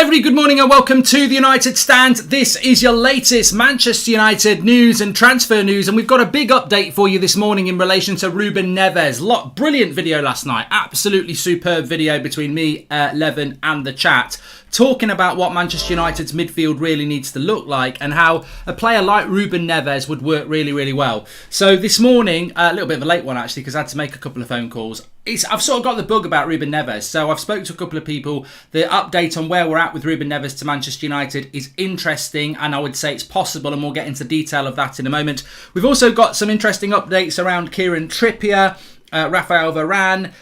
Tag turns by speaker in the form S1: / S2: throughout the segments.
S1: everybody, good morning and welcome to the United Stand. This is your latest Manchester United news and transfer news, and we've got a big update for you this morning in relation to Ruben Neves. Brilliant video last night, absolutely superb video between me, Levin and the chat, talking about what Manchester United's midfield really needs to look like and how a player like Ruben Neves would work really, really well. So this morning, a little bit of a late one actually because I had to make a couple of phone calls. I've sort of got the bug about Ruben Neves, so I've spoken to a couple of people. The update on where we're at with Ruben Neves to Manchester United is interesting, and I would say it's possible, and we'll get into detail of that in a moment. We've also got some interesting updates around Kieran Trippier, Raphael Varane,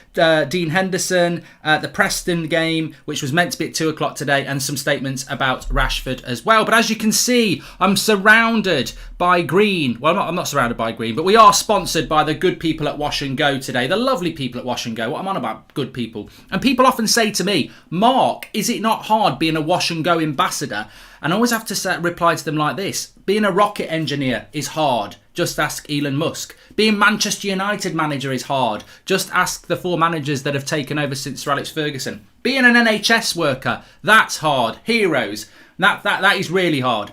S1: Dean Henderson, the Preston game, which was meant to be at 2 o'clock today, and some statements about Rashford as well. But as you can see, I'm surrounded by green. Well, I'm not surrounded by green, but we are sponsored by the good people at Wash and Go today. The lovely people at Wash and Go. What I'm on about, good people. And people often say to me, Mark, is it not hard being a Wash and Go ambassador? And I always have to reply to them like this. Being a rocket engineer is hard. Just ask Elon Musk. Being Manchester United manager is hard. Just ask the 4 managers that have taken over since Sir Alex Ferguson. Being an NHS worker, that's hard. Heroes, that is really hard.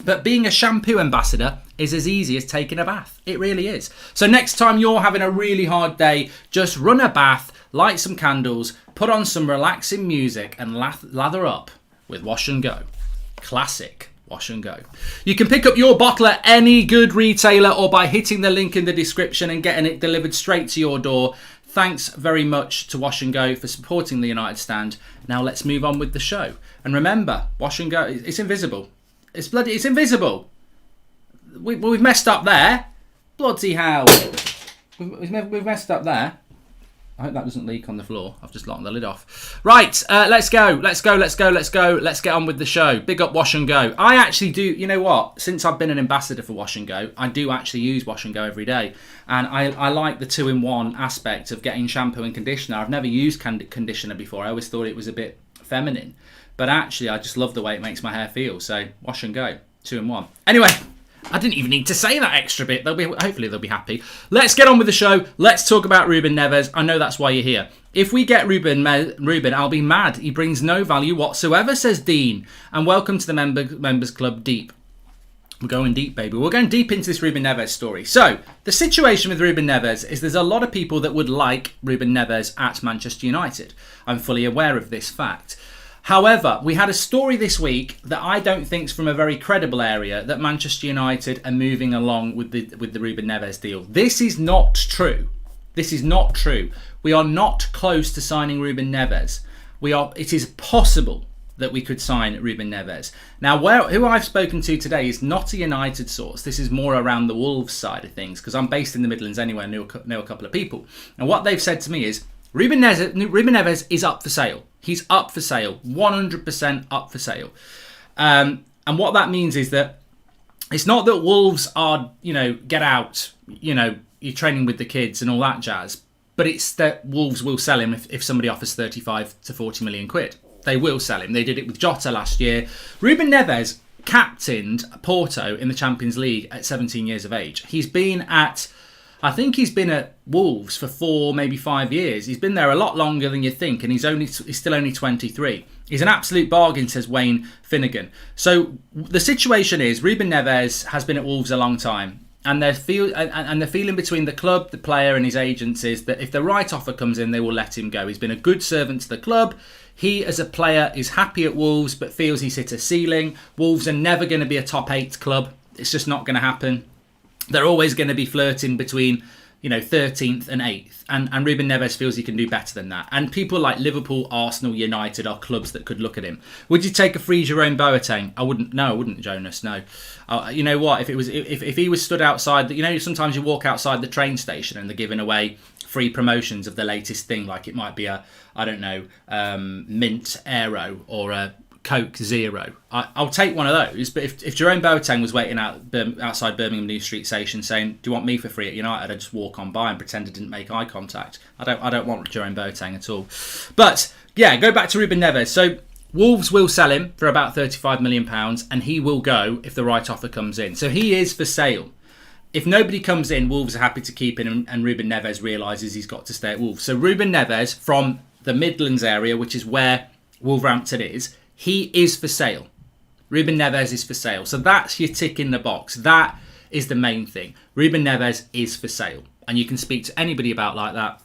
S1: But being a shampoo ambassador is as easy as taking a bath. It really is. So next time you're having a really hard day, just run a bath, light some candles, put on some relaxing music and lather up with Wash and Go. Classic Wash and Go. You can pick up your bottle at any good retailer or by hitting the link in the description and getting it delivered straight to your door. Thanks very much to Wash and Go for supporting the United Stand. Now let's move on with the show. And remember, Wash and Go, it's invisible. It's invisible. We've messed up there. Bloody hell. We've messed up there. I hope that doesn't leak on the floor. I've just locked the lid off. Right, let's go. Let's get on with the show. Big up Wash and Go. I actually do, you know what? Since I've been an ambassador for Wash and Go, I do actually use Wash and Go every day. And I like the 2-in-1 aspect of getting shampoo and conditioner. I've never used conditioner before. I always thought it was a bit feminine. But actually, I just love the way it makes my hair feel. So, Wash and Go, 2-in-1. Anyway, I didn't even need to say that extra bit. Hopefully they'll be happy. Let's get on with the show. Let's talk about Ruben Neves. I know that's why you're here. If we get Ruben, I'll be mad. He brings no value whatsoever, says Dean. And welcome to the Members Club Deep. We're going deep, baby. We're going deep into this Ruben Neves story. So, the situation with Ruben Neves is there's a lot of people that would like Ruben Neves at Manchester United. I'm fully aware of this fact. However, we had a story this week that I don't think is from a very credible area that Manchester United are moving along with the Ruben Neves deal. This is not true. This is not true. We are not close to signing Ruben Neves. It is possible that we could sign Ruben Neves. Now, who I've spoken to today is not a United source. This is more around the Wolves side of things because I'm based in the Midlands anyway. I know a couple of people. And what they've said to me is Ruben Neves is up for sale. He's up for sale, 100% up for sale. And what that means is that it's not that Wolves are, get out, you're training with the kids and all that jazz, but it's that Wolves will sell him if somebody offers 35 to 40 million quid. They will sell him. They did it with Jota last year. Ruben Neves captained Porto in the Champions League at 17 years of age. I think he's been at Wolves for 4, maybe 5 years. He's been there a lot longer than you think, and he's still only 23. He's an absolute bargain, says Wayne Finnegan. So the situation is, Ruben Neves has been at Wolves a long time, and the feeling between the club, the player, and his agents is that if the right offer comes in, they will let him go. He's been a good servant to the club. He, as a player, is happy at Wolves, but feels he's hit a ceiling. Wolves are never going to be a top 8 club. It's just not going to happen. They're always going to be flirting between, 13th and 8th. And Ruben Neves feels he can do better than that. And people like Liverpool, Arsenal, United are clubs that could look at him. Would you take a free Jerome Boateng? I wouldn't, Jonas, no. You know what? If he was stood outside, sometimes you walk outside the train station and they're giving away free promotions of the latest thing, like it might be a, Mint Aero or a Coke Zero. I'll take one of those, but if Jerome Boateng was waiting outside Birmingham New Street Station saying, do you want me for free at United, I'd just walk on by and pretend I didn't make eye contact. I don't want Jerome Boateng at all. But yeah, go back to Ruben Neves. So Wolves will sell him for about £35 million and he will go if the right offer comes in. So he is for sale. If nobody comes in, Wolves are happy to keep him, and Ruben Neves realises he's got to stay at Wolves. So Ruben Neves from the Midlands area, which is where Wolverhampton is, He is for sale. Ruben Neves is for sale. So that's your tick in the box. That is the main thing. Ruben Neves is for sale. And you can speak to anybody about like that.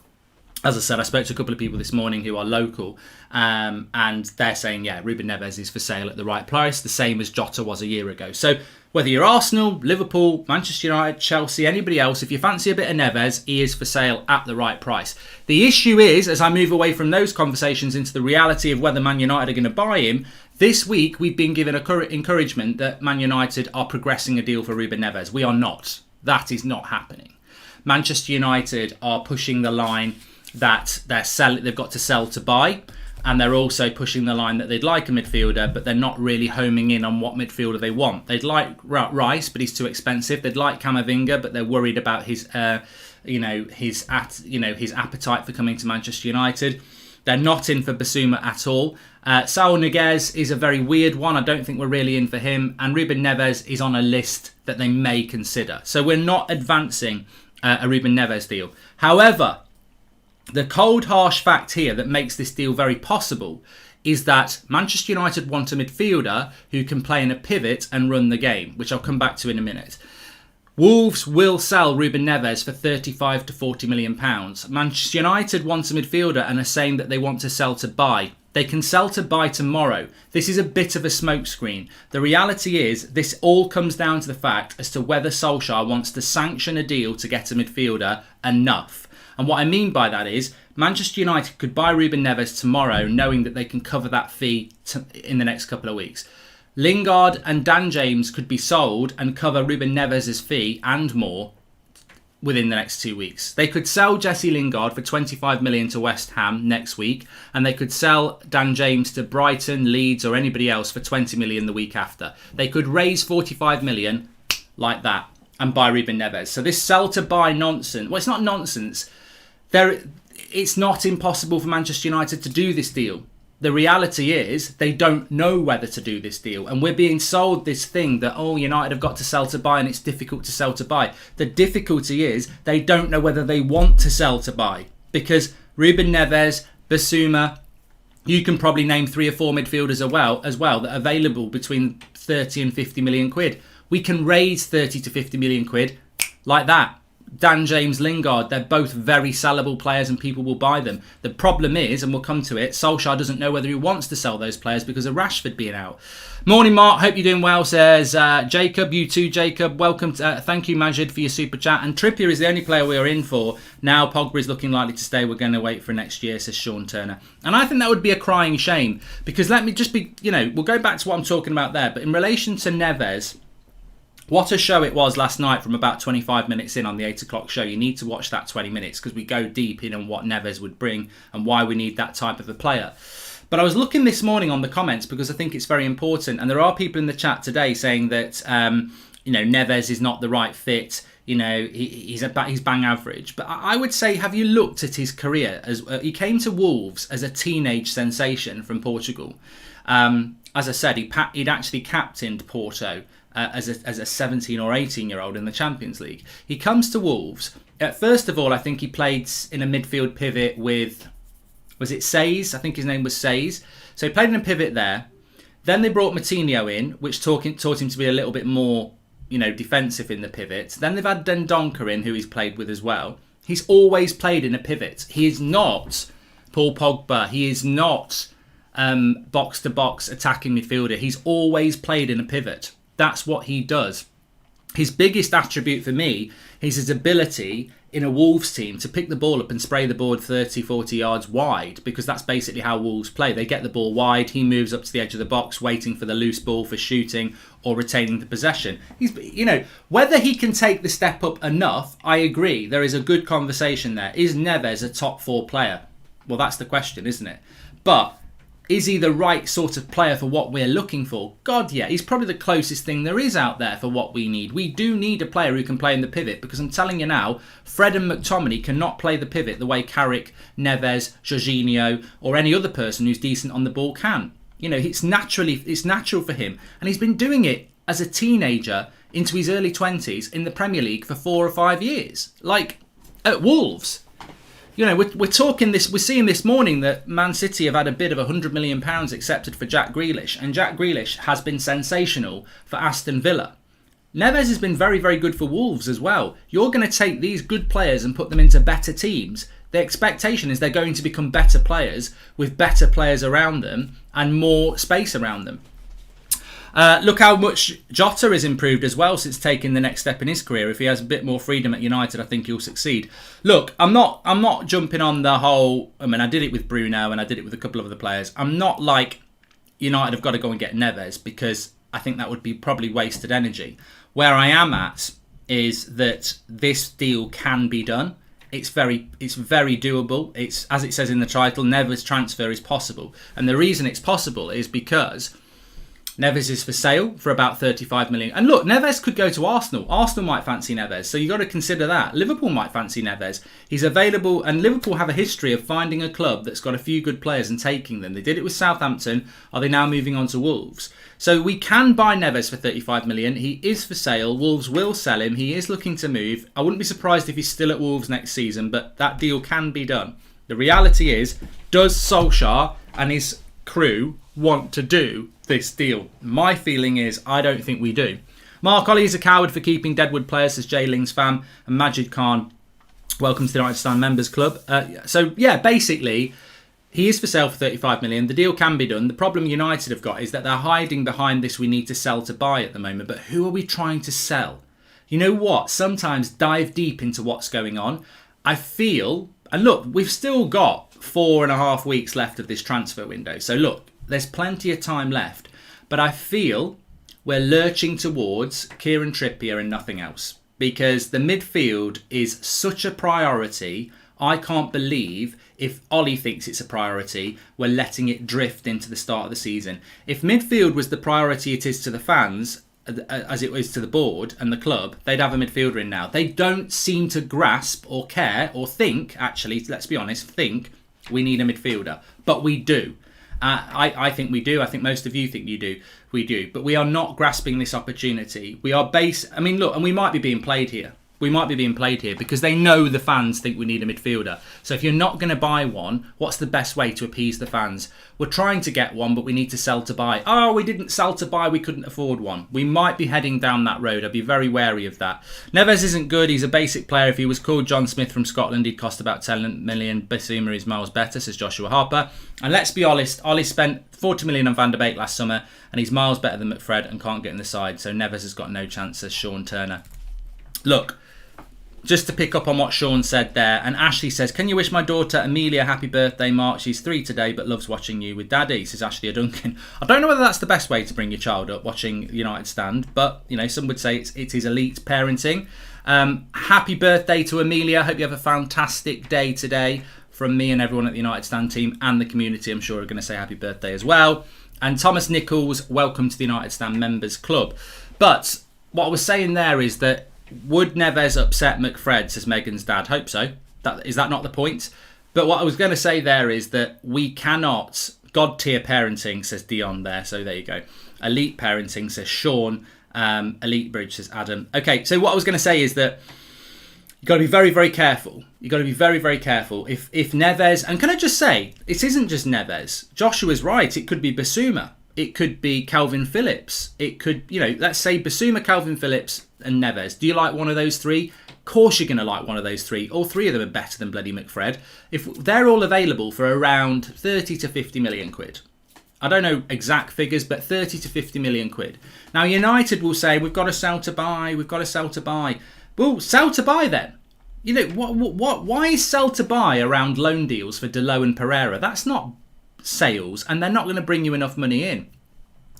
S1: As I said, I spoke to a couple of people this morning who are local, and they're saying, yeah, Ruben Neves is for sale at the right price, the same as Jota was a year ago. So whether you're Arsenal, Liverpool, Manchester United, Chelsea, anybody else, if you fancy a bit of Neves, he is for sale at the right price. The issue is, as I move away from those conversations into the reality of whether Man United are going to buy him, this week we've been given encouragement that Man United are progressing a deal for Ruben Neves. We are not. That is not happening. Manchester United are pushing the line that they've got to sell to buy, and they're also pushing the line that they'd like a midfielder, but they're not really homing in on what midfielder they want. They'd like Rice, but he's too expensive. They'd like Camavinga, but they're worried about his appetite for coming to Manchester United. They're not in for Basuma at all. Saul Niguez is a very weird one. I don't think we're really in for him, and Ruben Neves is on a list that they may consider. So we're not advancing a Ruben Neves deal. However, the cold, harsh fact here that makes this deal very possible is that Manchester United want a midfielder who can play in a pivot and run the game, which I'll come back to in a minute. Wolves will sell Ruben Neves for 35 to 40 million pounds. Manchester United want a midfielder and are saying that they want to sell to buy. They can sell to buy tomorrow. This is a bit of a smokescreen. The reality is this all comes down to the fact as to whether Solskjaer wants to sanction a deal to get a midfielder enough. And what I mean by that is Manchester United could buy Ruben Neves tomorrow knowing that they can cover that fee in the next couple of weeks. Lingard and Dan James could be sold and cover Ruben Neves' fee and more within the next 2 weeks. They could sell Jesse Lingard for 25 million to West Ham next week, and they could sell Dan James to Brighton, Leeds or anybody else for 20 million the week after. They could raise 45 million like that and buy Ruben Neves. So this sell to buy nonsense, well, it's not nonsense. It's not impossible for Manchester United to do this deal. The reality is they don't know whether to do this deal. And we're being sold this thing that, oh, United have got to sell to buy and it's difficult to sell to buy. The difficulty is they don't know whether they want to sell to buy. Because Ruben Neves, Basuma, you can probably name 3 or 4 midfielders as well that are available between 30 and 50 million quid. We can raise 30 to 50 million quid like that. Dan James, Lingard, they're both very sellable players and people will buy them. The problem is, and we'll come to it, Solskjaer doesn't know whether he wants to sell those players because of Rashford being out. Morning, Mark. Hope you're doing well, says Jacob. You too, Jacob. Welcome. Thank you, Majid, for your super chat. And Trippier is the only player we are in for. Now Pogba is looking likely to stay. We're going to wait for next year, says Sean Turner. And I think that would be a crying shame because let me just be, we'll go back to what I'm talking about there. But in relation to Neves, what a show it was last night from about 25 minutes in on the 8 o'clock show. You need to watch that 20 minutes because we go deep in on what Neves would bring and why we need that type of a player. But I was looking this morning on the comments because I think it's very important. And there are people in the chat today saying that, Neves is not the right fit. He's bang average. But I would say, have you looked at his career? He came to Wolves as a teenage sensation from Portugal. As I said, he'd actually captained Porto as a 17 or 18-year-old in the Champions League. He comes to Wolves. First of all, I think he played in a midfield pivot with, was it Says? I think his name was Says. So he played in a pivot there. Then they brought Moutinho in, which taught him to be a little bit more, defensive in the pivot. Then they've had Dendoncker in, who he's played with as well. He's always played in a pivot. He is not Paul Pogba. He is not box-to-box attacking midfielder. He's always played in a pivot. That's what he does. His biggest attribute for me is his ability in a Wolves team to pick the ball up and spray the board 30, 40 yards wide, because that's basically how Wolves play. They get the ball wide, he moves up to the edge of the box, waiting for the loose ball for shooting or retaining the possession. Whether he can take the step up enough, I agree. There is a good conversation there. Is Neves a top 4 player? Well, that's the question, isn't it? But is he the right sort of player for what we're looking for? God, yeah. He's probably the closest thing there is out there for what we need. We do need a player who can play in the pivot because I'm telling you now, Fred and McTominay cannot play the pivot the way Carrick, Neves, Jorginho or any other person who's decent on the ball can. It's natural for him. And he's been doing it as a teenager into his early 20s in the Premier League for 4 or 5 years. Like at Wolves. You know, we're talking this. We're seeing this morning that Man City have had a bid of £100 million accepted for Jack Grealish, and Jack Grealish has been sensational for Aston Villa. Neves has been very, very good for Wolves as well. You're going to take these good players and put them into better teams. The expectation is they're going to become better players with better players around them and more space around them. Look how much Jota has improved as well since taking the next step in his career. If he has a bit more freedom at United, I think he'll succeed. Look, I'm not jumping on the whole. I mean, I did it with Bruno and I did it with a couple of other players. I'm not like United have got to go and get Neves, because I think that would be probably wasted energy. Where I am at is that this deal can be done. It's very doable. It's, as it says in the title, Neves transfer is possible, and the reason it's possible is because Neves is for sale for about 35 million. And look, Neves could go to Arsenal. Arsenal might fancy Neves, so you've got to consider that. Liverpool might fancy Neves. He's available, and Liverpool have a history of finding a club that's got a few good players and taking them. They did it with Southampton. Are they now moving on to Wolves? So we can buy Neves for 35 million. He is for sale. Wolves will sell him. He is looking to move. I wouldn't be surprised if he's still at Wolves next season, but that deal can be done. The reality is, does Solskjaer and his crew want to do this deal? My feeling is I don't think we do. Mark Ollie is a coward for keeping Deadwood players, says Jay Ling's fam. And Majid Khan, welcome to the United Stand Members Club. So yeah, basically, he is for sale for 35 million. The deal can be done. The problem United have got is that they're hiding behind this we need to sell to buy at the moment. But who are we trying to sell? You know what? Sometimes dive deep into what's going on. I feel, and look, we've still got 4.5 weeks left of this transfer window. So look, there's plenty of time left. But I feel we're lurching towards Kieran Trippier and nothing else. Because the midfield is such a priority. I can't believe if Ollie thinks it's a priority, we're letting it drift into the start of the season. If midfield was the priority it is to the fans, as it is to the board and the club, they'd have a midfielder in now. They don't seem to grasp or care or think, actually, let's be honest, think we need a midfielder. But we do. I think we do. I think most of you think you do. We do. But we are not grasping this opportunity. We are look, and we might be being played here. We might be being played here because they know the fans think we need a midfielder. So if you're not going to buy one, what's the best way to appease the fans? We're trying to get one, but we need to sell to buy. Oh, we didn't sell to buy, we couldn't afford one. We might be heading down that road. I'd be very wary of that. Neves isn't good. He's a basic player. If he was called John Smith from Scotland, he'd cost about 10 million. Basuma is miles better, says Joshua Harper. And let's be honest, Ollie spent 40 million on Van der Beek last summer, and he's miles better than McFred and can't get in the side. So Neves has got no chance, says Sean Turner. Look, just to pick up on what Sean said there, and Ashley says, can you wish my daughter Amelia happy birthday, Mark? She's 3 today, but loves watching you with Daddy, says Ashley Duncan. I don't know whether that's the best way to bring your child up, watching United Stand, but, you know, some would say it is elite parenting. Happy birthday to Amelia. Hope you have a fantastic day today. From me and everyone at the United Stand team and the community, I'm sure are going to say happy birthday as well. And Thomas Nichols, welcome to the United Stand Members Club. But what I was saying there is that would Neves upset McFred, says Megan's dad. Hope so. Is that not the point? But what I was going to say there is that we cannot... God tier parenting, says Dion there. So there you go. Elite parenting, says Sean. Elite bridge, says Adam. Okay, so what I was going to say is that you've got to be very, very careful. You've got to be very, very careful. If Neves... And can I just say, it isn't just Neves. Joshua's right. It could be Basuma. It could be Calvin Phillips. It could, let's say Basuma, Calvin Phillips and Neves. Do you like one of those three? Of course you're going to like one of those three. All three of them are better than bloody McFred. If they're all available for around 30 to 50 million quid. I don't know exact figures, but 30 to 50 million quid. Now United will say, we've got to sell to buy. We've got to sell to buy. Well, sell to buy then. Why is sell to buy around loan deals for Delo and Pereira? That's not sales, and they're not going to bring you enough money in.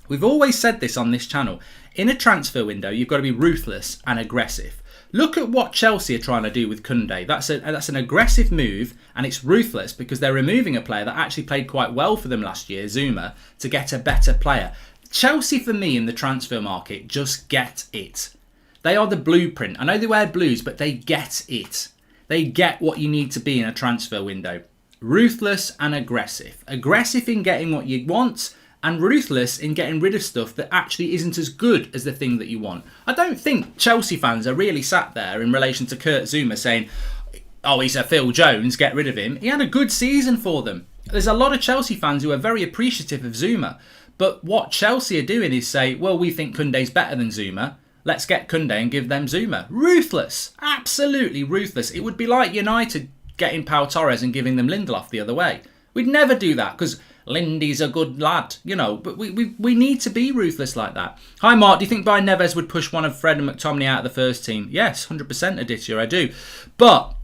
S1: We've always said this on this channel. In a transfer window, you've got to be ruthless and aggressive. Look at what Chelsea are trying to do with Koundé. That's an aggressive move, and it's ruthless because they're removing a player that actually played quite well for them last year, Zuma, to get a better player. Chelsea, for me, in the transfer market, just get it. They are the blueprint. I know they wear blues, but they get it. They get what you need to be in a transfer window. Ruthless and aggressive. Aggressive in getting what you want and ruthless in getting rid of stuff that actually isn't as good as the thing that you want. I don't think Chelsea fans are really sat there in relation to Kurt Zouma saying, oh, he's a Phil Jones, get rid of him. He had a good season for them. There's a lot of Chelsea fans who are very appreciative of Zuma. But what Chelsea are doing is say, well, we think Koundé's better than Zuma. Let's get Koundé and give them Zuma. Ruthless. Absolutely ruthless. It would be like United getting Pau Torres and giving them Lindelof the other way. We'd never do that because Lindy's a good lad, you know. But we need to be ruthless like that. Hi, Mark. Do you think Brian Neves would push one of Fred and McTominay out of the first team? Yes, 100% Aditya, I do. But,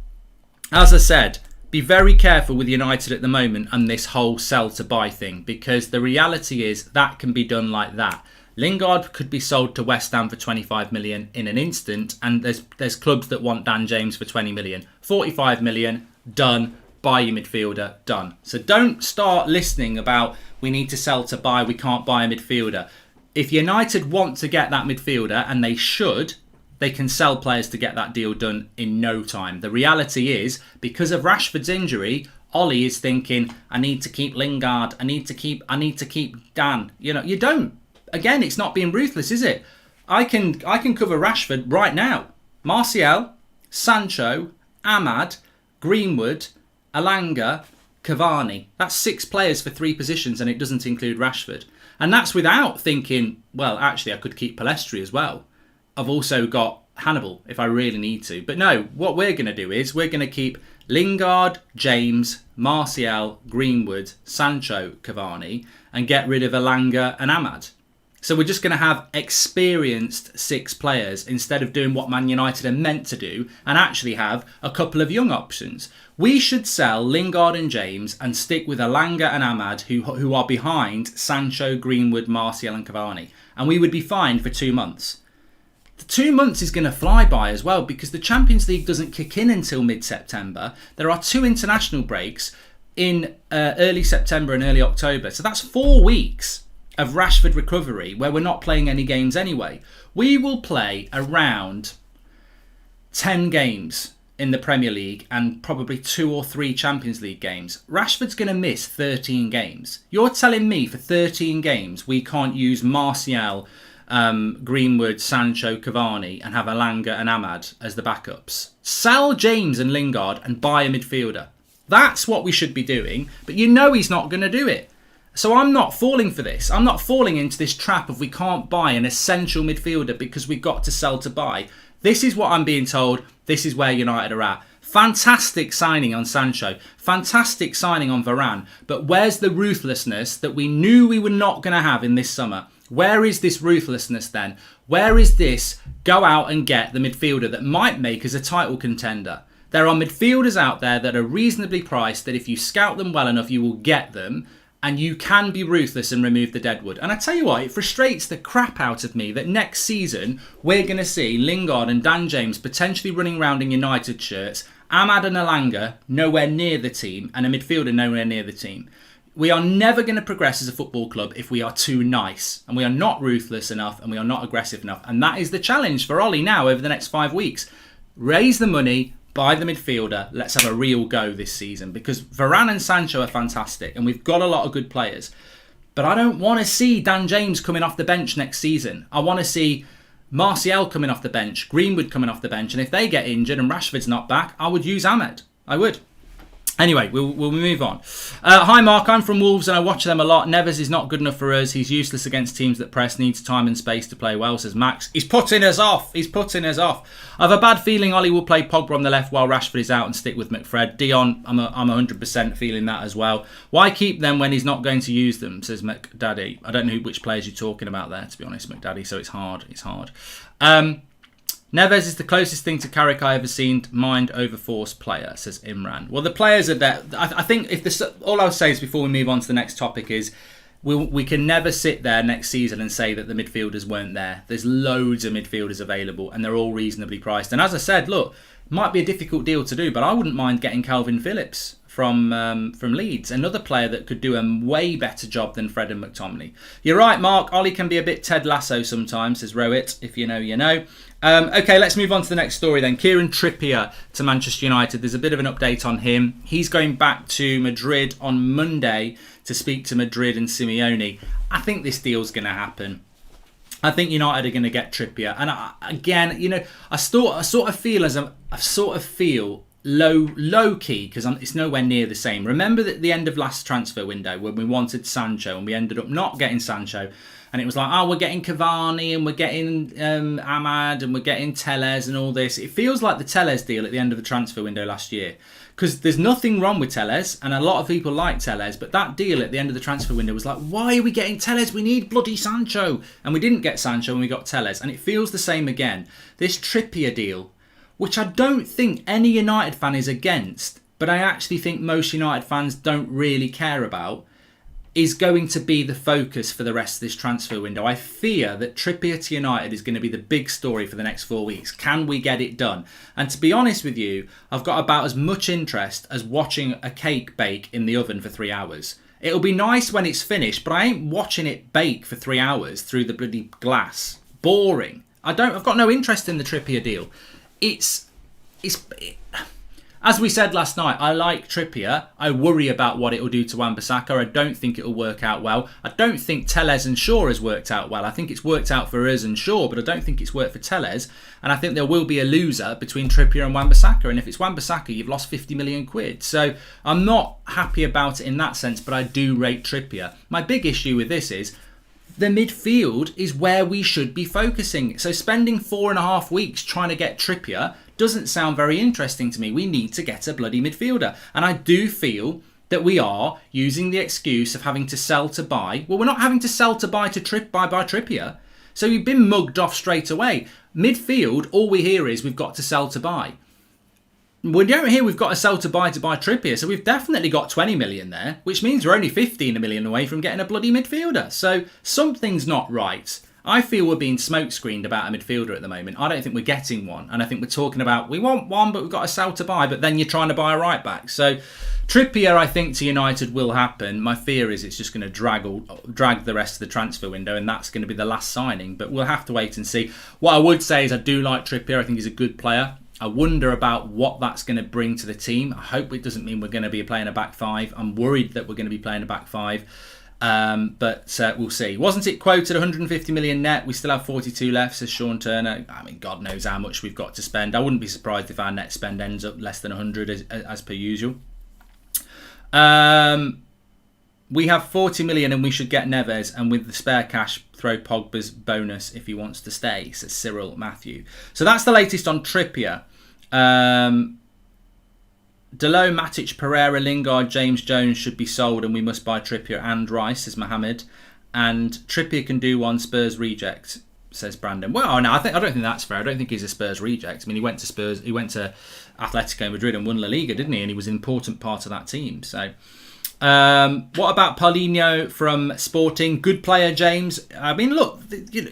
S1: as I said, be very careful with United at the moment and this whole sell to buy thing, because the reality is that can be done like that. Lingard could be sold to West Ham for 25 million in an instant, and there's clubs that want Dan James for 20 million. 45 million, done. Buy your midfielder, done. So don't start listening about we need to sell to buy, we can't buy a midfielder. If United want to get that midfielder, and they should, they can sell players to get that deal done in no time. The reality is, because of Rashford's injury, Ollie is thinking, I need to keep Lingard, I need to keep Dan. You know, you don't. Again, it's not being ruthless, is it? I can cover Rashford right now. Martial, Sancho, Ahmad, Greenwood, Alanga, Cavani. That's 6 players for 3 positions, and it doesn't include Rashford. And that's without thinking, well, actually, I could keep Pellistri as well. I've also got Hannibal if I really need to. But no, what we're going to do is we're going to keep Lingard, James, Martial, Greenwood, Sancho, Cavani, and get rid of Alanga and Ahmad. So we're just going to have experienced 6 players instead of doing what Man United are meant to do and actually have a couple of young options. We should sell Lingard and James and stick with Alanga and Ahmad, who are behind Sancho, Greenwood, Martial and Cavani. And we would be fine for 2 months. The 2 months is going to fly by as well, because the Champions League doesn't kick in until mid-September. There are 2 international breaks in early September and early October. So that's 4 weeks of Rashford recovery where we're not playing any games anyway. We will play around 10 games in the Premier League and probably 2 or 3 Champions League games. Rashford's going to miss 13 games. You're telling me for 13 games we can't use Martial, Greenwood, Sancho, Cavani and have Alanga and Ahmad as the backups? Sell James and Lingard and buy a midfielder. That's what we should be doing, but you know he's not going to do it. So I'm not falling for this. I'm not falling into this trap of we can't buy an essential midfielder because we've got to sell to buy. This is what I'm being told. This is where United are at. Fantastic signing on Sancho. Fantastic signing on Varane. But where's the ruthlessness that we knew we were not going to have in this summer? Where is this ruthlessness then? Where is this go out and get the midfielder that might make us a title contender? There are midfielders out there that are reasonably priced that if you scout them well enough, you will get them. And you can be ruthless and remove the deadwood. And I tell you what, it frustrates the crap out of me that next season we're going to see Lingard and Dan James potentially running around in United shirts, Ahmad and Alanga nowhere near the team, and a midfielder nowhere near the team. We are never going to progress as a football club if we are too nice, and we are not ruthless enough, and we are not aggressive enough. And that is the challenge for Ollie now over the next 5 weeks. Raise the money, buy the midfielder, let's have a real go this season, because Varane and Sancho are fantastic and we've got a lot of good players. But I don't want to see Dan James coming off the bench next season. I want to see Martial coming off the bench, Greenwood coming off the bench, and if they get injured and Rashford's not back, I would use Ahmed. I would. Anyway, we'll move on. Hi Mark, I'm from Wolves and I watch them a lot. Neves is not good enough for us. He's useless against teams that press, needs time and space to play well, says Max. He's putting us off. I have a bad feeling Ollie will play Pogba on the left while Rashford is out and stick with McFred. Dion, I'm 100% feeling that as well. Why keep them when he's not going to use them, says McDaddy. I don't know which players you're talking about there, to be honest, McDaddy, so it's hard. Neves is the closest thing to Carrick I ever seen. Mind over force player, says Imran. Well, the players are there. I think if this, all I'll say is before we move on to the next topic is we can never sit there next season and say that the midfielders weren't there. There's loads of midfielders available and they're all reasonably priced. And as I said, look, it might be a difficult deal to do, but I wouldn't mind getting Calvin Phillips from Leeds, another player that could do a way better job than Fred and McTominay. You're right, Mark. Ollie can be a bit Ted Lasso sometimes, says Rowett. If you know, you know. Okay, let's move on to the next story then. Kieran Trippier to Manchester United. There's a bit of an update on him. He's going back to Madrid on Monday to speak to Madrid and Simeone. I think this deal's going to happen. I think United are going to get Trippier. And again, you know, I sort of feel low key, because it's nowhere near the same. Remember that at the end of last transfer window when we wanted Sancho and we ended up not getting Sancho, and it was like, oh, we're getting Cavani and we're getting Ahmad and we're getting Telles and all this. It feels like the Telles deal at the end of the transfer window last year, because there's nothing wrong with Telles and a lot of people like Telles, but that deal at the end of the transfer window was like, why are we getting Telles? We need bloody Sancho. And we didn't get Sancho and we got Telles, and it feels the same again. This Trippier deal, which I don't think any United fan is against, but I actually think most United fans don't really care about, is going to be the focus for the rest of this transfer window. I fear that Trippier to United is going to be the big story for the next 4 weeks. Can we get it done? And to be honest with you, I've got about as much interest as watching a cake bake in the oven for 3 hours. It'll be nice when it's finished, but I ain't watching it bake for 3 hours through the bloody glass. Boring. I've got no interest in the Trippier deal. As we said last night, I like Trippier. I worry about what it will do to Wan-Bissaka. I don't think it will work out well. I don't think Telles and Shaw has worked out well. I think it's worked out for us and Shaw, but I don't think it's worked for Telles. And I think there will be a loser between Trippier and Wan-Bissaka. And if it's Wan-Bissaka, you've lost 50 million quid. So I'm not happy about it in that sense, but I do rate Trippier. My big issue with this is the midfield is where we should be focusing. So spending 4.5 weeks trying to get Trippier doesn't sound very interesting to me. We need to get a bloody midfielder. And I do feel that we are using the excuse of having to sell to buy. Well, we're not having to sell to buy to buy Trippier. So you've been mugged off straight away. Midfield, all we hear is we've got to sell to buy. We don't hear we've got to sell to buy Trippier. So we've definitely got 20 million there, which means we're only 15 million away from getting a bloody midfielder. So something's not right. I feel we're being smokescreened about a midfielder at the moment. I don't think we're getting one. And I think we're talking about, we want one, but we've got to sell to buy. But then you're trying to buy a right back. So Trippier, I think, to United will happen. My fear is it's just going to drag the rest of the transfer window, and that's going to be the last signing. But we'll have to wait and see. What I would say is I do like Trippier. I think he's a good player. I wonder about what that's going to bring to the team. I hope it doesn't mean we're going to be playing a back five. I'm worried that we're going to be playing a back five. But we'll see. Wasn't it quoted 150 million net? We still have 42 left, says Sean Turner. I mean, God knows how much we've got to spend. I wouldn't be surprised if our net spend ends up less than 100 as per usual. We have 40 million and we should get Neves, and with the spare cash, throw Pogba's bonus if he wants to stay, says Cyril Matthew. So that's the latest on Trippier. Delo, Matic, Pereira, Lingard, James Jones should be sold, and we must buy Trippier and Rice, says Mohammed. And Trippier can do one Spurs reject, says Brandon. Well, no, I don't think that's fair. I don't think he's a Spurs reject. I mean, he went to Atletico Madrid and won La Liga, didn't he? And he was an important part of that team. So, what about Paulinho from Sporting? Good player, James. I mean, look,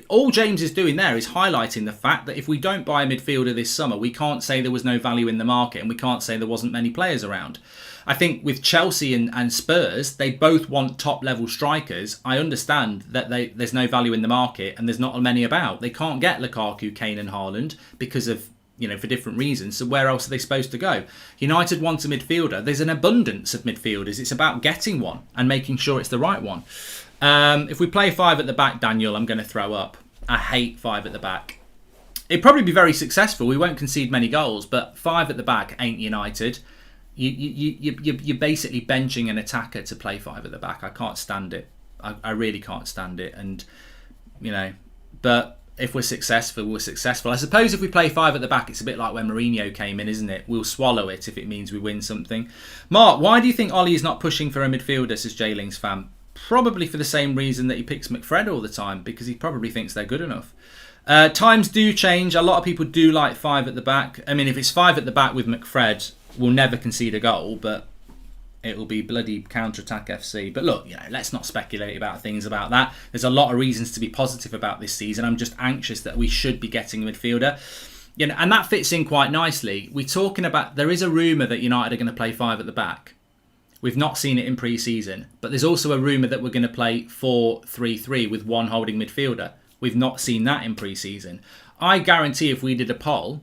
S1: all James is doing there is highlighting the fact that if we don't buy a midfielder this summer, we can't say there was no value in the market, and we can't say there wasn't many players around. I think with Chelsea and Spurs, they both want top-level strikers. I understand that there's no value in the market and there's not many about. They can't get Lukaku, Kane and Haaland because of, for different reasons. So where else are they supposed to go? United wants a midfielder. There's an abundance of midfielders. It's about getting one and making sure it's the right one. If we play five at the back, Daniel, I'm going to throw up. I hate five at the back. It'd probably be very successful. We won't concede many goals, but five at the back ain't United. You're basically benching an attacker to play five at the back. I can't stand it. I really can't stand it. And, but if we're successful, we're successful. I suppose if we play five at the back, it's a bit like when Mourinho came in, isn't it? We'll swallow it if it means we win something. Mark, why do you think Ollie is not pushing for a midfielder, says J-Lings fan? Probably for the same reason that he picks McFred all the time, because he probably thinks they're good enough. Times do change. A lot of people do like five at the back. I mean, if it's five at the back with McFred, we'll never concede a goal, but it will be bloody counter-attack FC. But look, let's not speculate about things about that. There's a lot of reasons to be positive about this season. I'm just anxious that we should be getting a midfielder. And that fits in quite nicely. We're talking about, there is a rumour that United are going to play five at the back. We've not seen it in pre-season. But there's also a rumour that we're going to play 4-3-3 with one holding midfielder. We've not seen that in pre-season. I guarantee if we did a poll,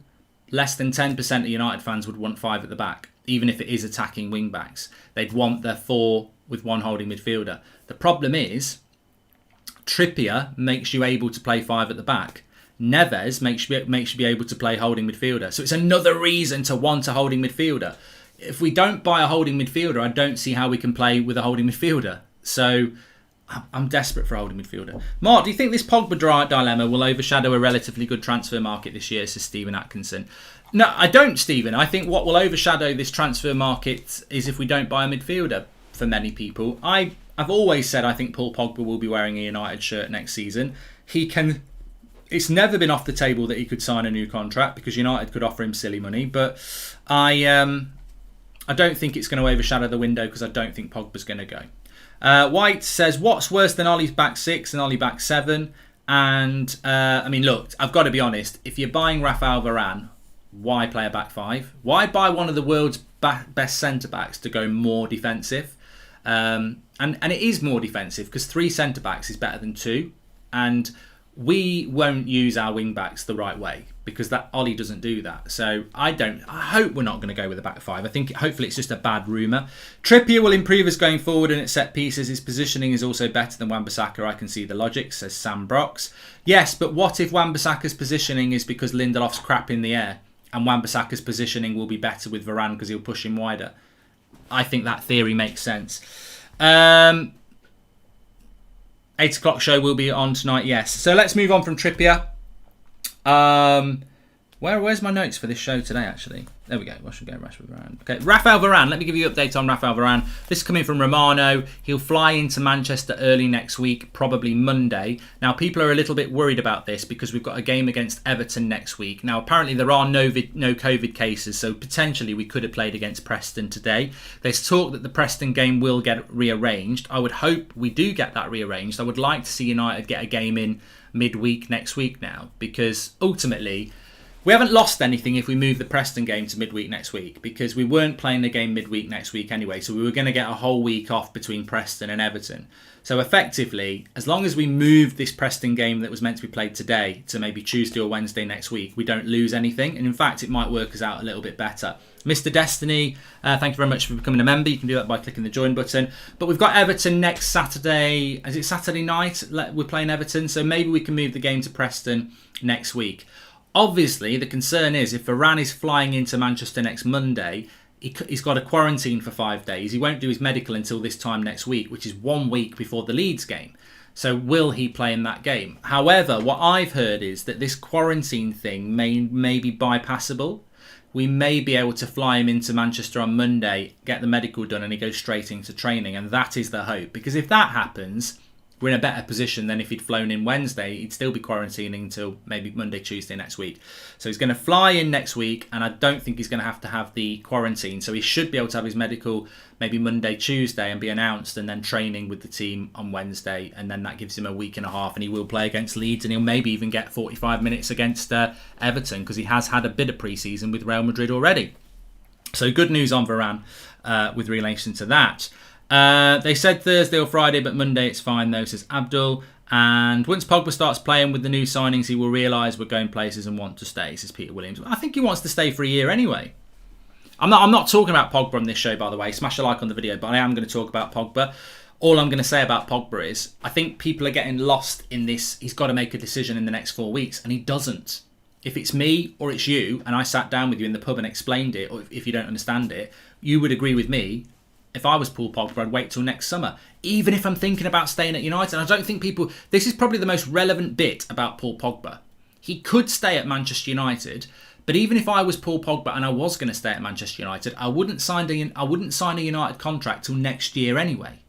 S1: less than 10% of United fans would want five at the back, even if it is attacking wing-backs. They'd want their four with one holding midfielder. The problem is, Trippier makes you able to play five at the back. Neves makes you be able to play holding midfielder. So it's another reason to want a holding midfielder. If we don't buy a holding midfielder, I don't see how we can play with a holding midfielder. So I'm desperate for a holding midfielder. Mark, do you think this Pogba dilemma will overshadow a relatively good transfer market this year, says Stephen Atkinson? No, I don't, Stephen. I think what will overshadow this transfer market is if we don't buy a midfielder for many people. I've always said I think Paul Pogba will be wearing a United shirt next season. It's never been off the table that he could sign a new contract because United could offer him silly money. But I don't think it's going to overshadow the window because I don't think Pogba's going to go. White says, what's worse than Ollie's back 6 and Ollie back 7? And, I mean, look, I've got to be honest. If you're buying Rafael Varane, why play a back 5? Why buy one of the world's best centre-backs to go more defensive? And it is more defensive because 3 centre-backs is better than 2. And we won't use our wing-backs the right way because that Ollie doesn't do that. So I hope we're not going to go with a back 5. I think hopefully it's just a bad rumour. Trippier will improve us going forward and at set pieces. His positioning is also better than Wan-Bissaka. I can see the logic, says Sam Brox. Yes, but what if Wan-Bissaka's positioning is because Lindelof's crap in the air and Wan-Bissaka's positioning will be better with Varane because he'll push him wider? I think that theory makes sense. 8 o'clock show will be on tonight, yes. So let's move on from Trippier. Where's my notes for this show today, actually? There we go. What should we go? Rashford Varane. Okay, Rafael Varane. Let me give you an update on Rafael Varane. This is coming from Romano. He'll fly into Manchester early next week, probably Monday. Now, people are a little bit worried about this because we've got a game against Everton next week. Now, apparently there are no COVID cases, so potentially we could have played against Preston today. There's talk that the Preston game will get rearranged. I would hope we do get that rearranged. I would like to see United get a game in midweek next week now because ultimately we haven't lost anything if we move the Preston game to midweek next week because we weren't playing the game midweek next week anyway, so we were going to get a whole week off between Preston and Everton. So effectively, as long as we move this Preston game that was meant to be played today to maybe Tuesday or Wednesday next week, we don't lose anything. And in fact, it might work us out a little bit better. Mr. Destiny, thank you very much for becoming a member. You can do that by clicking the join button. But we've got Everton next Saturday. Is it Saturday night? We're playing Everton, so maybe we can move the game to Preston next week. Obviously, the concern is if Varane is flying into Manchester next Monday, he's got a quarantine for 5 days. He won't do his medical until this time next week, which is 1 week before the Leeds game. So will he play in that game? However, what I've heard is that this quarantine thing may be bypassable. We may be able to fly him into Manchester on Monday, get the medical done, and he goes straight into training. And that is the hope. Because if that happens, we're in a better position than if he'd flown in Wednesday. He'd still be quarantining until maybe Monday, Tuesday next week. So he's going to fly in next week, and I don't think he's going to have the quarantine. So he should be able to have his medical maybe Monday, Tuesday, and be announced, and then training with the team on Wednesday. And then that gives him a week and a half, and he will play against Leeds, and he'll maybe even get 45 minutes against Everton, because he has had a bit of pre-season with Real Madrid already. So good news on Varane with relation to that. They said Thursday or Friday, but Monday it's fine though, says Abdul. And once Pogba starts playing with the new signings, he will realise we're going places and want to stay, says Peter Williams. I think he wants to stay for a year anyway. I'm not talking about Pogba on this show, by the way. Smash a like on the video, but I am going to talk about Pogba. All I'm going to say about Pogba is I think people are getting lost in this. He's got to make a decision in the next 4 weeks, and he doesn't. If it's me or it's you, and I sat down with you in the pub and explained it, or if you don't understand it, you would agree with me. If I was Paul Pogba, I'd wait till next summer. Even if I'm thinking about staying at United. I don't think people... This is probably the most relevant bit about Paul Pogba. He could stay at Manchester United, but even if I was Paul Pogba and I was going to stay at Manchester United, I wouldn't sign a United contract till next year anyway.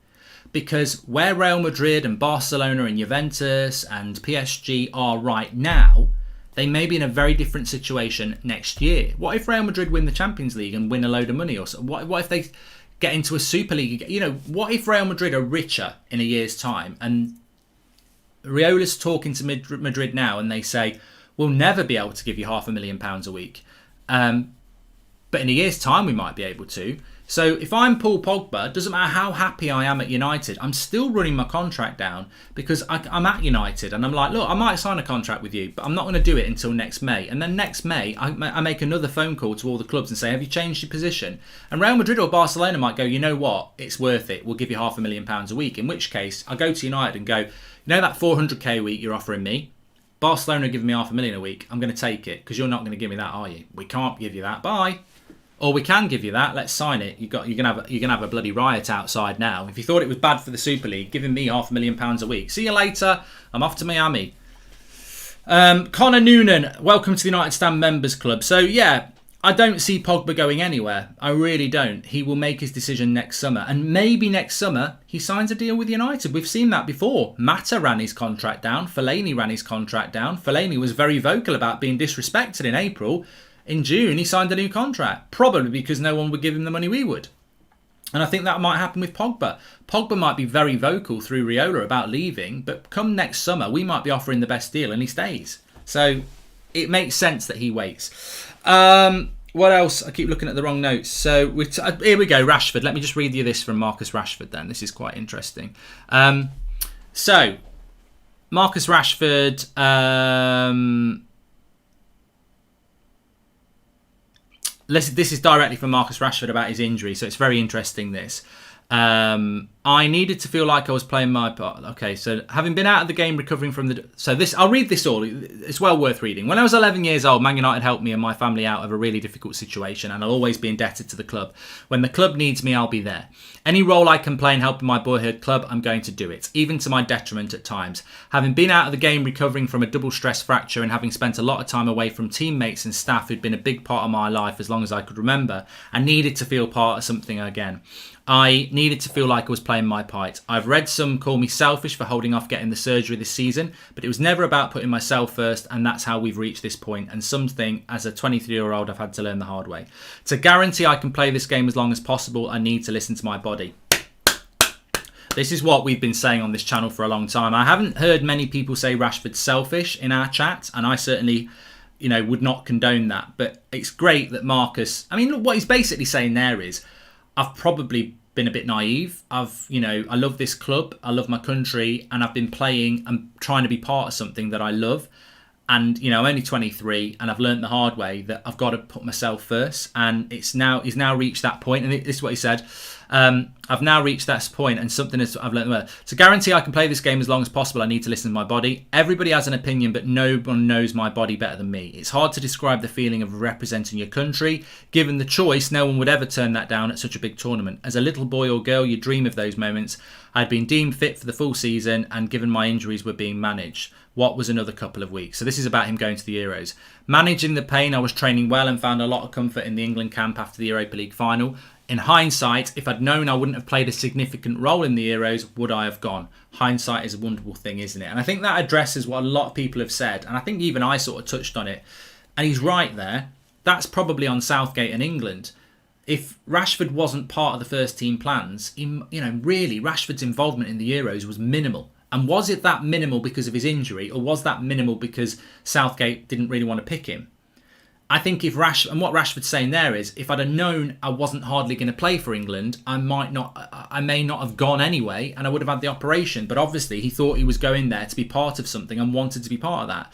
S1: Because where Real Madrid and Barcelona and Juventus and PSG are right now, they may be in a very different situation next year. What if Real Madrid win the Champions League and win a load of money? Or what if they get into a Super League? You know, what if Real Madrid are richer in a year's time and Riola's talking to Madrid now and they say, we'll never be able to give you £500,000 a week. But in a year's time, we might be able to. So if I'm Paul Pogba, it doesn't matter how happy I am at United, I'm still running my contract down because I'm at United and I'm like, look, I might sign a contract with you, but I'm not going to do it until next May. And then next May, I make another phone call to all the clubs and say, have you changed your position? And Real Madrid or Barcelona might go, you know what, it's worth it. We'll give you £500,000 a week. In which case, I go to United and go, you know that 400k a week you're offering me? Barcelona are giving me $500,000 a week. I'm going to take it because you're not going to give me that, are you? We can't give you that. Bye. Or we can give you that. Let's sign it. You're gonna have a bloody riot outside now. If you thought it was bad for the Super League, giving me £500,000 a week. See you later. I'm off to Miami. Connor Noonan, welcome to the United Stand Members Club. So yeah, I don't see Pogba going anywhere. I really don't. He will make his decision next summer. And maybe next summer he signs a deal with United. We've seen that before. Mata ran his contract down. Fellaini ran his contract down. Fellaini was very vocal about being disrespected in April. In June, he signed a new contract. Probably because no one would give him the money we would. And I think that might happen with Pogba. Pogba might be very vocal through Raiola about leaving. But come next summer, we might be offering the best deal and he stays. So it makes sense that he waits. What else? I keep looking at the wrong notes. So here we go, Rashford. Let me just read you this from Marcus Rashford then. This is quite interesting. So, Marcus Rashford... this is directly from Marcus Rashford about his injury, so it's very interesting, this. I needed to feel like I was playing my part. Okay, so having been out of the game, recovering from the... So this, I'll read this all. It's well worth reading. When I was 11 years old, Man United helped me and my family out of a really difficult situation, and I'll always be indebted to the club. When the club needs me, I'll be there. Any role I can play in helping my boyhood club, I'm going to do it, even to my detriment at times. Having been out of the game, recovering from a double stress fracture, and having spent a lot of time away from teammates and staff who'd been a big part of my life as long as I could remember, I needed to feel part of something again. I needed to feel like I was playing my part. I've read some call me selfish for holding off getting the surgery this season, but it was never about putting myself first, and that's how we've reached this point, and something as a 23-year-old I've had to learn the hard way. To guarantee I can play this game as long as possible, I need to listen to my body. This is what we've been saying on this channel for a long time. I haven't heard many people say Rashford's selfish in our chat, and I certainly, would not condone that. But it's great that Marcus... I mean, look, what he's basically saying there is, I've probably been a bit naive. I love this club, I love my country, and I've been playing and trying to be part of something that I love. And, I'm only 23 and I've learned the hard way that I've got to put myself first. And he's now reached that point. And this is what he said. I've now reached that point, and something I've learned well. To guarantee I can play this game as long as possible, I need to listen to my body. Everybody has an opinion, but no one knows my body better than me. It's hard to describe the feeling of representing your country. Given the choice, no one would ever turn that down at such a big tournament. As a little boy or girl, you dream of those moments. I'd been deemed fit for the full season, and given my injuries were being managed. What was another couple of weeks? So this is about him going to the Euros. Managing the pain, I was training well and found a lot of comfort in the England camp after the Europa League final. In hindsight, if I'd known I wouldn't have played a significant role in the Euros, would I have gone? Hindsight is a wonderful thing, isn't it? And I think that addresses what a lot of people have said. And I think even I sort of touched on it. And he's right there. That's probably on Southgate and England. If Rashford wasn't part of the first team plans, really, Rashford's involvement in the Euros was minimal. And was it that minimal because of his injury, or was that minimal because Southgate didn't really want to pick him? I think what Rashford's saying there is, if I'd have known I wasn't hardly going to play for England, I may not have gone anyway, and I would have had the operation. But obviously, he thought he was going there to be part of something and wanted to be part of that.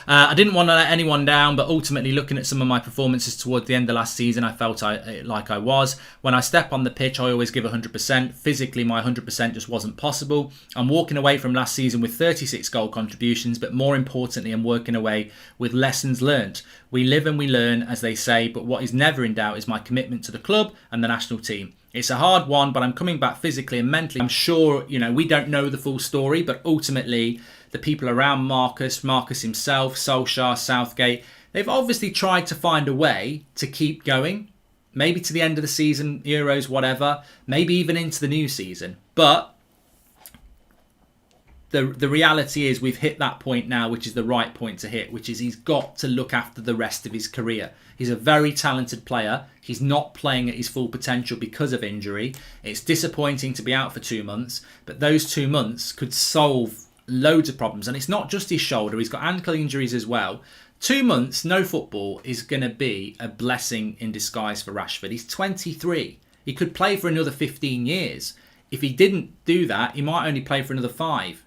S1: I didn't want to let anyone down, but ultimately, looking at some of my performances towards the end of last season, I felt like I was. When I step on the pitch, I always give 100%. Physically, my 100% just wasn't possible. I'm walking away from last season with 36 goal contributions, but more importantly, I'm working away with lessons learned. We live and we learn, as they say, but what is never in doubt is my commitment to the club and the national team. It's a hard one, but I'm coming back physically and mentally. I'm sure, we don't know the full story, but ultimately, the people around Marcus himself, Solskjaer, Southgate, they've obviously tried to find a way to keep going. Maybe to the end of the season, Euros, whatever. Maybe even into the new season. But the reality is we've hit that point now, which is the right point to hit, which is he's got to look after the rest of his career. He's a very talented player. He's not playing at his full potential because of injury. It's disappointing to be out for 2 months, but those 2 months could solve loads of problems. And it's not just his shoulder. He's got ankle injuries as well. 2 months, no football, is going to be a blessing in disguise for Rashford. He's 23. He could play for another 15 years. If he didn't do that, he might only play for another 5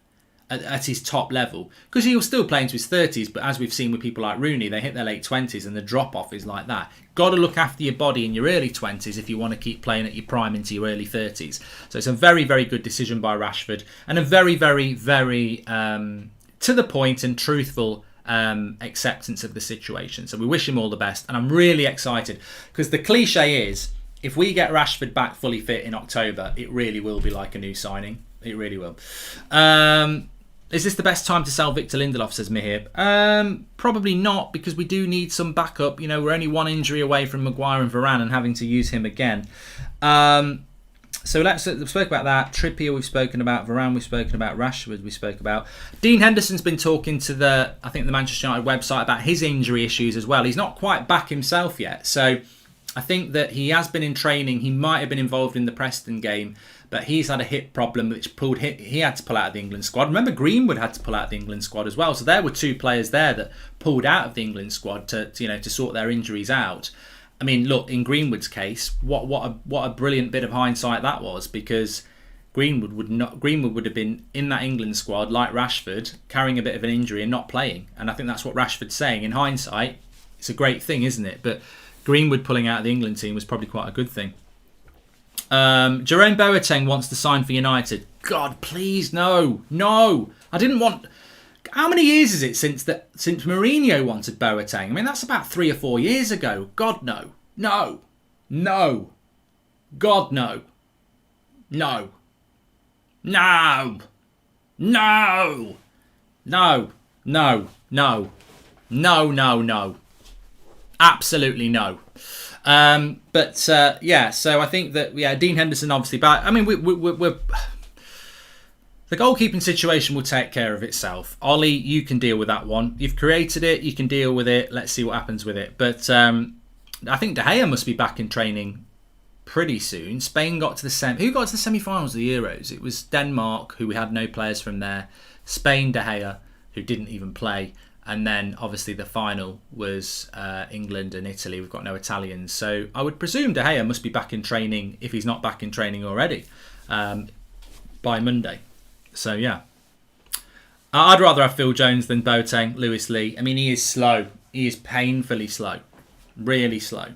S1: at his top level. Because he will still play into his 30s, but as we've seen with people like Rooney, they hit their late 20s and the drop-off is like that. Got to look after your body in your early 20s if you want to keep playing at your prime into your early 30s. So it's a very, very good decision by Rashford, and a very, very, very to the point and truthful acceptance of the situation. So we wish him all the best, and I'm really excited because the cliche is if we get Rashford back fully fit in October, it really will be like a new signing. It really will. Is this the best time to sell Victor Lindelof, says Mihir? Probably not, because we do need some backup. You know, we're only one injury away from Maguire and Varane and having to use him again. So let's spoke about that. Trippier we've spoken about. Varane we've spoken about. Rashford we spoke about. Dean Henderson's been talking to the Manchester United website about his injury issues as well. He's not quite back himself yet. So I think that he has been in training. He might have been involved in the Preston game, but he's had a hip problem which he had to pull out of the England squad. Remember, Greenwood had to pull out of the England squad as well. So there were two players there that pulled out of the England squad to sort their injuries out. I mean, look, in Greenwood's case, what a brilliant bit of hindsight that was, because Greenwood would have been in that England squad like Rashford, carrying a bit of an injury and not playing. And I think that's what Rashford's saying. In hindsight, it's a great thing, isn't it? But Greenwood pulling out of the England team was probably quite a good thing. Jerome Boateng wants to sign for United. God, please, no. I didn't want... How many years is it since Mourinho wanted Boateng? I mean, that's about 3 or 4 years ago. God, no. No. God, no. No. Absolutely no. So I think that, Dean Henderson obviously back. I mean, we're the goalkeeping situation will take care of itself. Ollie, you can deal with that one. You've created it. You can deal with it. Let's see what happens with it. But I think De Gea must be back in training pretty soon. Spain got to the Who got to the semi-finals of the Euros? It was Denmark, who we had no players from there. Spain, De Gea, who didn't even play. And then, obviously, the final was England and Italy. We've got no Italians. So I would presume De Gea must be back in training, if he's not back in training already, by Monday. So, yeah. I'd rather have Phil Jones than Boateng, Lewis Lee. I mean, he is slow. He is painfully slow. Really slow.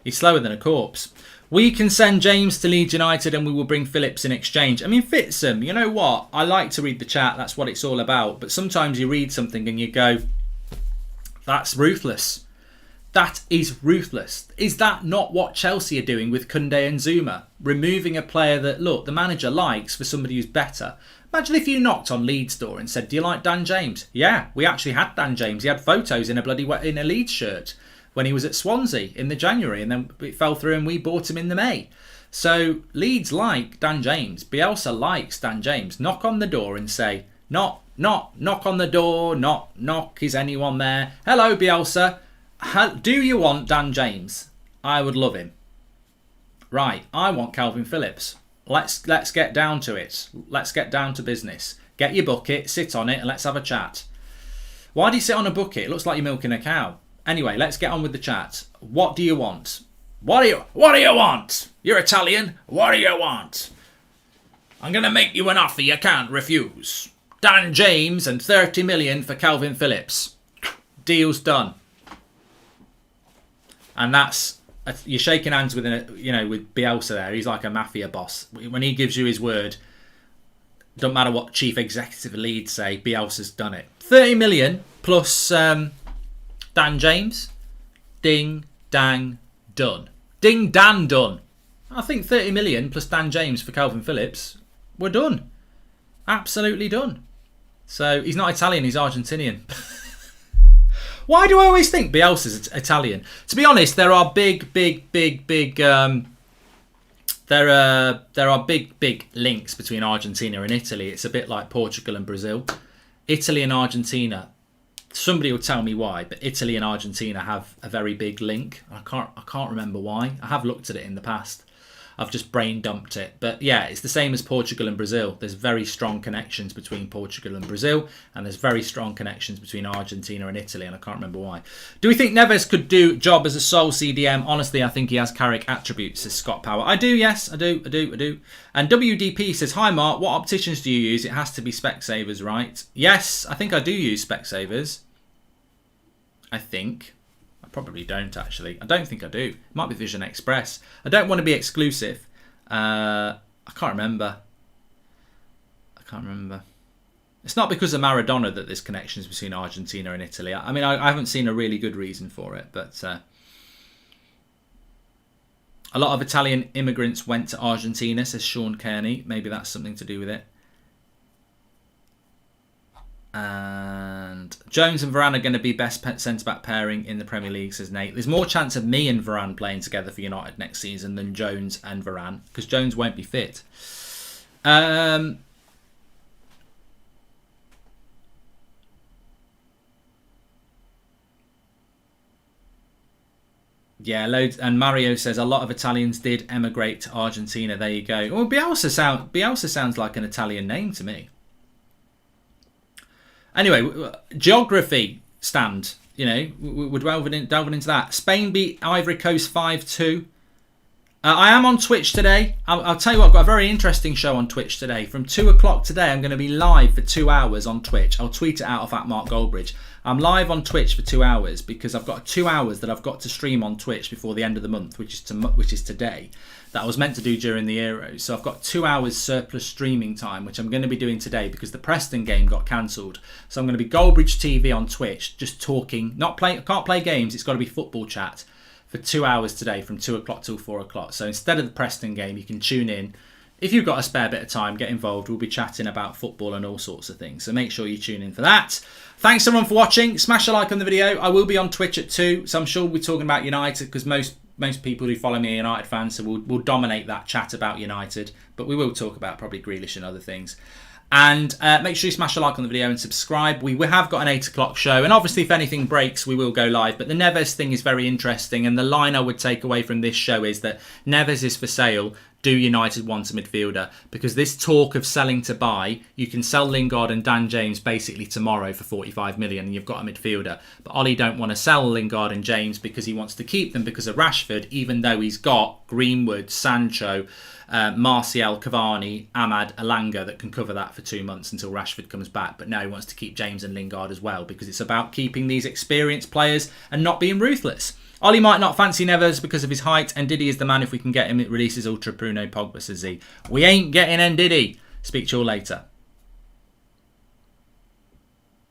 S1: He's slower than a corpse. We can send James to Leeds United and we will bring Phillips in exchange. I mean, Fitsum, you know what? I like to read the chat. That's what it's all about. But sometimes you read something and you go, that's ruthless. That is ruthless. Is that not what Chelsea are doing with Koundé and Zuma? Removing a player that, look, the manager likes for somebody who's better. Imagine if you knocked on Leeds' door and said, do you like Dan James? Yeah, we actually had Dan James. He had photos in a Leeds shirt when he was at Swansea in the January, and then it fell through and we bought him in the May. So Leeds like Dan James. Bielsa likes Dan James. Knock on the door and say, knock on the door, knock, is anyone there? Hello, Bielsa. Do you want Dan James? I would love him. Right, I want Calvin Phillips. Let's get down to it. Let's get down to business. Get your bucket, sit on it, and let's have a chat. Why do you sit on a bucket? It looks like you're milking a cow. Anyway, let's get on with the chat. What do you want? What do you want? You're Italian. What do you want? I'm going to make you an offer you can't refuse. Dan James and 30 million for Calvin Phillips. Deal's done. And that's... You're shaking hands with with Bielsa there. He's like a mafia boss. When he gives you his word, don't matter what chief executive leads say, Bielsa's done it. 30 million plus Dan James. Ding, dang, done. Ding, dan, done. I think 30 million plus Dan James for Calvin Phillips, we're done. Absolutely done. So he's not Italian, he's Argentinian. Why do I always think Bielsa's Italian? To be honest, there are big links between Argentina and Italy. It's a bit like Portugal and Brazil. Italy and Argentina, somebody will tell me why, but Italy and Argentina have a very big link. I can't remember why. I have looked at it in the past. I've just brain dumped it. But yeah, it's the same as Portugal and Brazil. There's very strong connections between Portugal and Brazil, and there's very strong connections between Argentina and Italy, and I can't remember why. Do we think Neves could do job as a sole CDM? Honestly, I think he has Carrick attributes, says Scott Power. I do, yes, I do. And WDP says, hi Mark, what opticians do you use? It has to be Specsavers, right? Yes, I think I do use Specsavers. I think. I probably don't, actually. I don't think I do. It might be Vision Express. I don't want to be exclusive. I can't remember. It's not because of Maradona that there's connections between Argentina and Italy. I mean, I haven't seen a really good reason for it, but a lot of Italian immigrants went to Argentina, says Sean Kearney. Maybe that's something to do with it. And Jones and Varane are going to be best centre-back pairing in the Premier League, says Nate. There's more chance of me and Varane playing together for United next season than Jones and Varane, because Jones won't be fit. Yeah, loads. And Mario says a lot of Italians did emigrate to Argentina. There you go. Well, Bielsa sounds like an Italian name to me. Anyway, geography stand. You know, we're delving into that. Spain beat Ivory Coast 5-2. I am on Twitch today. I'll tell you what, I've got a very interesting show on Twitch today. From 2 o'clock today, I'm going to be live for 2 hours on Twitch. I'll tweet it out of @MarkGoldbridge. I'm live on Twitch for 2 hours because I've got 2 hours that I've got to stream on Twitch before the end of the month, which is today, that I was meant to do during the Euros. So I've got 2 hours surplus streaming time, which I'm going to be doing today because the Preston game got cancelled. So I'm going to be Goldbridge TV on Twitch, just talking. I can't play games. It's got to be football chat for 2 hours today from 2 o'clock till 4 o'clock. So instead of the Preston game, you can tune in. If you've got a spare bit of time, get involved. We'll be chatting about football and all sorts of things. So make sure you tune in for that. Thanks everyone for watching. Smash a like on the video. I will be on Twitch at 2. So I'm sure we'll be talking about United because most people who follow me are United fans. So we'll dominate that chat about United. But we will talk about probably Grealish and other things. And make sure you smash a like on the video and subscribe. We have got an 8 o'clock show. And obviously if anything breaks, we will go live. But the Neves thing is very interesting. And the line I would take away from this show is that Neves is for sale. Do United want a midfielder? Because this talk of selling to buy, you can sell Lingard and Dan James basically tomorrow for 45 million and you've got a midfielder. But Ollie don't want to sell Lingard and James because he wants to keep them because of Rashford, even though he's got Greenwood, Sancho, Martial, Cavani, Ahmad, Elanga that can cover that for 2 months until Rashford comes back. But now he wants to keep James and Lingard as well because it's about keeping these experienced players and not being ruthless. Ollie might not fancy Neves because of his height, and Diddy is the man if we can get him. It releases Ultra Bruno Pogba, says Z. We ain't getting Ndidi. Speak to you all later.